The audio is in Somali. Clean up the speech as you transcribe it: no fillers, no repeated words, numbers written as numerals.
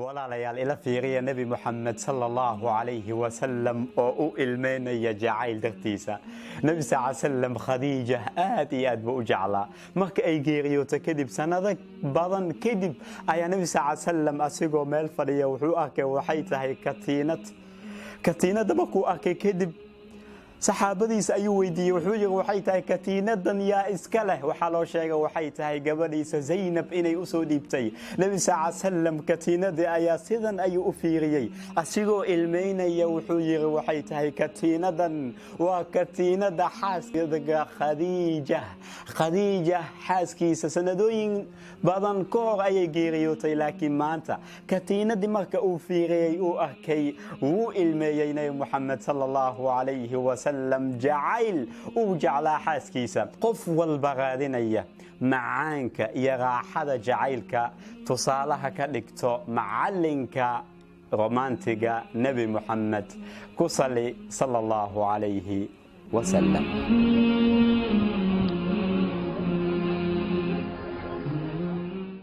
walaalayaal ila fiiriya nabi Muhammad sallallahu alayhi wa sallam oo u ilmeynaya jacayl dartiisa nabi sallam Khadija aad iyo aad buu u jeclaa marka ay geeriyooto kadib sanado badan kadib ayaa nabi sallam asigoo meel fadhiya wuxuu arkay waxay tahay katiinada markuu arkay kadib saxaabadiisa ayuu weydiiyay wuxuu yiri waxay tahay katiinadan yaa iska leh waxa loo sheegay waxay tahay gabadhiisa Zaynab inay u soo dhiibtay nabi sallam katiinada ayaa sidan ayuu u fiiriyay asigoo ilmeynaya wuxuu yiri waxay tahay katiinadan waa katiinada xaaskiisa Khadija xaaskiisa sanadooyin badan koor ayay geeriyootay laakiin maanta katiinadii marka uu fiiriyay uu arkay wuu ilmeeyay nabi Muhammad sallallahu alayhi wa jacayl uu jeclaa xaaskiisa qof walba raadinaya macaanka iyo raaxada jacaylka tusaalaha ka dhigto macalinka romantiga nabi Muhammad ku salli sallallahu alayhi wa sallam